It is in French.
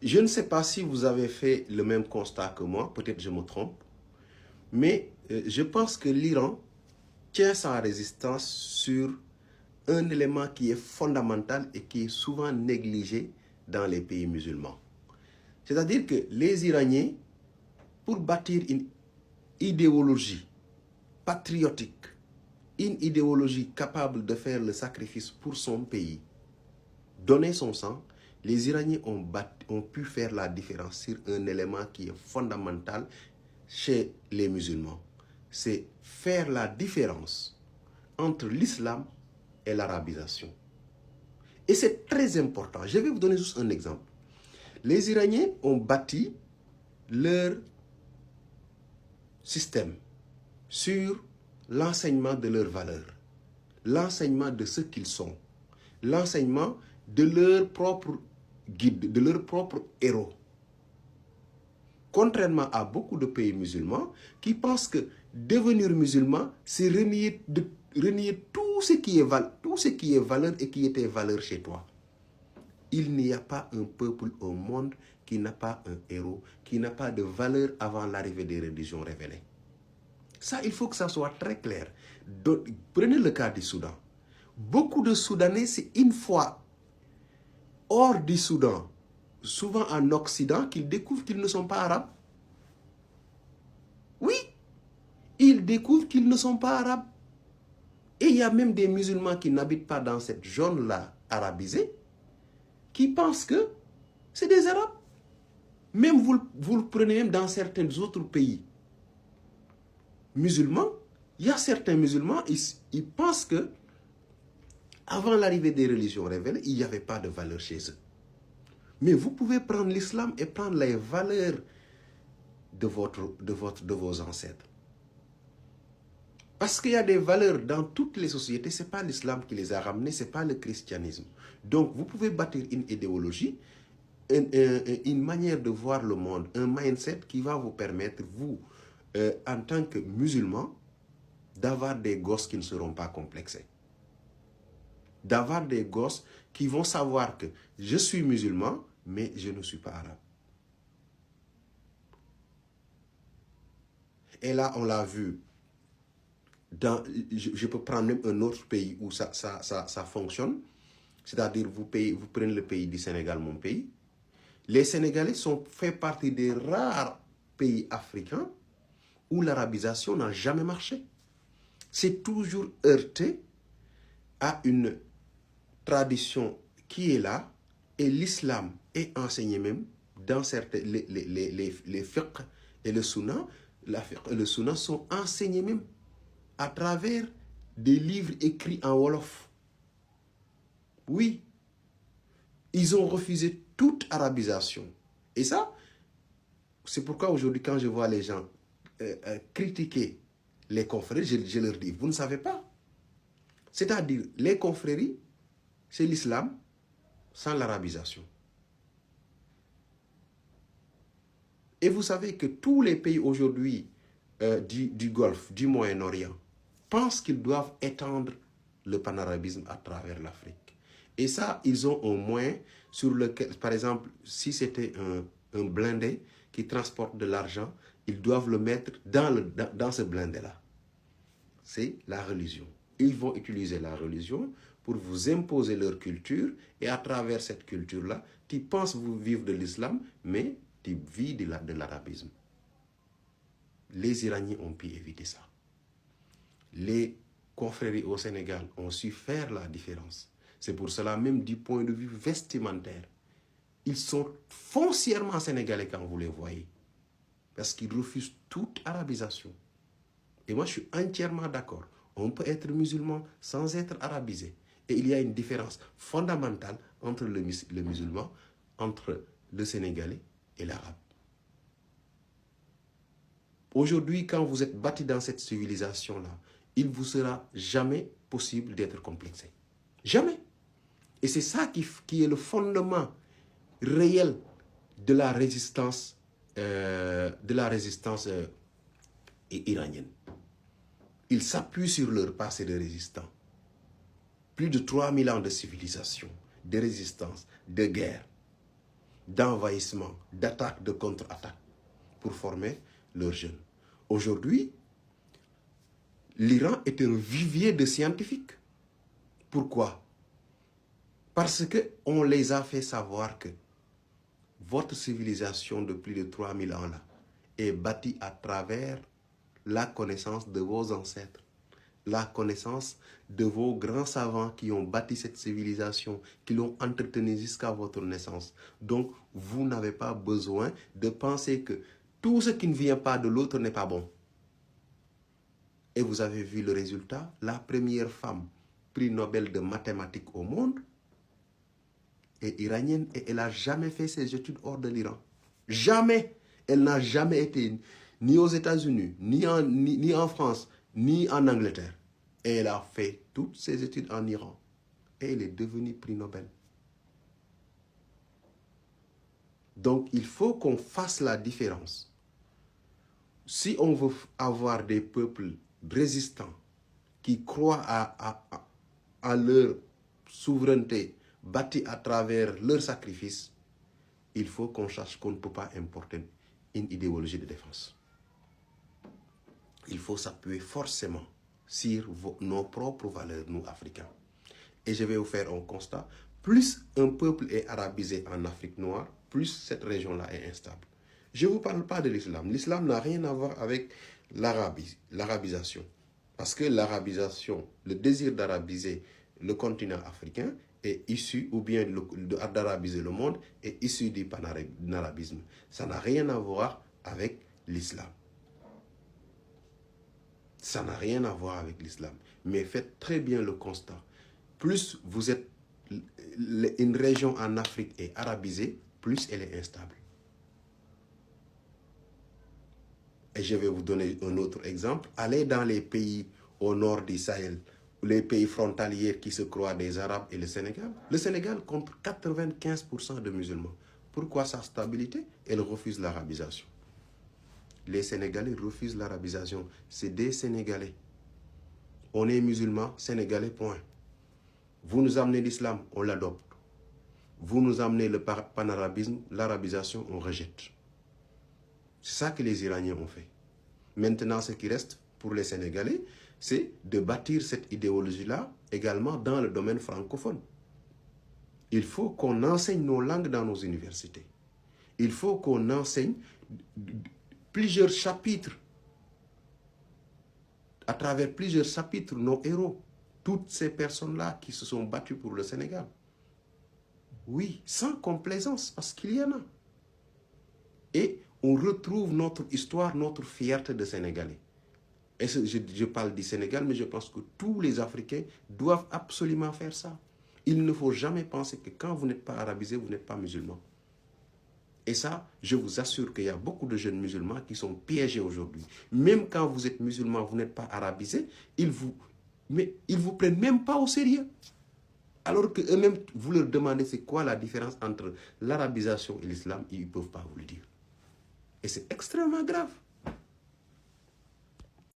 Je ne sais pas si vous avez fait le même constat que moi, peut-être je me trompe, mais je pense que l'Iran tient sa résistance sur un élément qui est fondamental et qui est souvent négligé dans les pays musulmans. C'est-à-dire que les Iraniens, pour bâtir une idéologie patriotique, une idéologie capable de faire le sacrifice pour son pays, donner son sang, les Iraniens ont pu faire la différence sur un élément qui est fondamental chez les musulmans. C'est faire la différence entre l'islam et l'arabisation. Et c'est très important. Je vais vous donner juste un exemple. Les Iraniens ont bâti leur système sur l'enseignement de leurs valeurs, l'enseignement de ce qu'ils sont, l'enseignement de leur propre guide, de leur propre héros. Contrairement à beaucoup de pays musulmans qui pensent que devenir musulman, c'est renier tout ce qui est valeur et qui était valeur chez toi. Il n'y a pas un peuple au monde qui n'a pas un héros, qui n'a pas de valeur avant l'arrivée des religions révélées. Ça, il faut que ça soit très clair. Prenez le cas du Soudan. Beaucoup de Soudanais, c'est une fois hors du Soudan, souvent en Occident, qu'ils découvrent qu'ils ne sont pas arabes. Oui, ils découvrent qu'ils ne sont pas arabes. Et il y a même des musulmans qui n'habitent pas dans cette zone-là arabisée, qui pensent que c'est des arabes. Même vous le prenez même dans certains autres pays musulmans, il y a certains musulmans, ils pensent que avant l'arrivée des religions révélées, il n'y avait pas de valeur chez eux. Mais vous pouvez prendre l'islam et prendre les valeurs de vos ancêtres. Parce qu'il y a des valeurs dans toutes les sociétés, ce n'est pas l'islam qui les a ramenées, ce n'est pas le christianisme. Donc vous pouvez bâtir une idéologie, une manière de voir le monde, un mindset qui va vous permettre, vous, en tant que musulman, d'avoir des gosses qui ne seront pas complexés. D'avoir des gosses qui vont savoir que je suis musulman, mais je ne suis pas arabe. Et là, on l'a vu. Je peux prendre même un autre pays où ça fonctionne. C'est-à-dire, vous prenez le pays du Sénégal, mon pays. Les Sénégalais fait partie des rares pays africains où l'arabisation n'a jamais marché. C'est toujours heurté à une tradition qui est là, et l'islam est enseigné même dans certains, les fiqh et le sunna. La fiqh et le sunna sont enseignés même à travers des livres écrits en wolof. Oui, ils ont refusé toute arabisation. Et ça, c'est pourquoi aujourd'hui, quand je vois les gens critiquer les confréries, je leur dis, vous ne savez pas. C'est-à-dire, les confréries, c'est l'islam sans l'arabisation. Et vous savez que tous les pays aujourd'hui du Golfe, du Moyen-Orient, pensent qu'ils doivent étendre le panarabisme à travers l'Afrique. Et ça, ils ont un moyen sur lequel, par exemple, si c'était un blindé qui transporte de l'argent, ils doivent le mettre dans ce blindé-là. C'est la religion. Ils vont utiliser la religion pour vous imposer leur culture, et à travers cette culture-là, tu penses vous vivre de l'islam, mais tu vis de l'arabisme. Les Iraniens ont pu éviter ça. Les confréries au Sénégal ont su faire la différence. C'est pour cela, même du point de vue vestimentaire, ils sont foncièrement sénégalais quand vous les voyez. Parce qu'ils refusent toute arabisation. Et moi, je suis entièrement d'accord. On peut être musulman sans être arabisé. Et il y a une différence fondamentale entre le musulman, entre le Sénégalais et l'arabe. Aujourd'hui, quand vous êtes bâti dans cette civilisation-là, il ne vous sera jamais possible d'être complexé. Jamais. Et c'est ça qui est le fondement réel de la résistance, iranienne. Ils s'appuient sur leur passé de résistants. Plus de 3000 ans de civilisation, de résistance, de guerre. d'envahissement, d'attaque, de contre-attaque pour former leurs jeunes. Aujourd'hui, l'Iran est un vivier de scientifiques. Pourquoi? Parce qu'on les a fait savoir que votre civilisation de plus de 3000 ans là est bâtie à travers la connaissance de vos ancêtres, la connaissance de vos grands savants qui ont bâti cette civilisation, qui l'ont entretenue jusqu'à votre naissance. Donc, vous n'avez pas besoin de penser que tout ce qui ne vient pas de l'autre n'est pas bon. Et vous avez vu le résultat, la première femme prix Nobel de mathématiques au monde est iranienne et elle n'a jamais fait ses études hors de l'Iran. Jamais. Elle n'a jamais été ni aux États-Unis, ni en France, ni en Angleterre. Et elle a fait toutes ses études en Iran. Et elle est devenue prix Nobel. Donc, il faut qu'on fasse la différence. Si on veut avoir des peuples résistants qui croient à leur souveraineté bâtie à travers leur sacrifice, il faut qu'on sache qu'on ne peut pas importer une idéologie de défense. Il faut s'appuyer forcément sur nos propres valeurs, nous, Africains. Et je vais vous faire un constat. Plus un peuple est arabisé en Afrique noire, plus cette région-là est instable. Je ne vous parle pas de l'islam. L'islam n'a rien à voir avec l'arabisation. Parce que l'arabisation, le désir d'arabiser le continent africain est issu, ou bien d'arabiser le monde, est issu du panarabisme. Ça n'a rien à voir avec l'islam. Ça n'a rien à voir avec l'islam. Mais faites très bien le constat. Plus vous êtes, une région en Afrique est arabisée, plus elle est instable. Et je vais vous donner un autre exemple. Allez dans les pays au nord du Sahel, les pays frontaliers qui se croient des Arabes et le Sénégal. Le Sénégal compte 95% de musulmans. Pourquoi sa stabilité? Elle refuse l'arabisation. Les Sénégalais refusent l'arabisation. C'est des Sénégalais. On est musulmans, Sénégalais, point. Vous nous amenez l'islam, on l'adopte. Vous nous amenez le panarabisme, l'arabisation, on rejette. C'est ça que les Iraniens ont fait. Maintenant, ce qui reste pour les Sénégalais, c'est de bâtir cette idéologie-là également dans le domaine francophone. Il faut qu'on enseigne nos langues dans nos universités. Il faut qu'on enseigne plusieurs chapitres, à travers plusieurs chapitres, nos héros, toutes ces personnes-là qui se sont battues pour le Sénégal. Oui, sans complaisance, parce qu'il y en a. Et on retrouve notre histoire, notre fierté de Sénégalais. Et je parle du Sénégal, mais je pense que tous les Africains doivent absolument faire ça. Il ne faut jamais penser que quand vous n'êtes pas arabisé, vous n'êtes pas musulman. Et ça, je vous assure qu'il y a beaucoup de jeunes musulmans qui sont piégés aujourd'hui. Même quand vous êtes musulman, vous n'êtes pas arabisé, ils vous prennent même pas au sérieux. Alors qu'eux-mêmes, vous leur demandez c'est quoi la différence entre l'arabisation et l'islam, ils ne peuvent pas vous le dire. Et c'est extrêmement grave.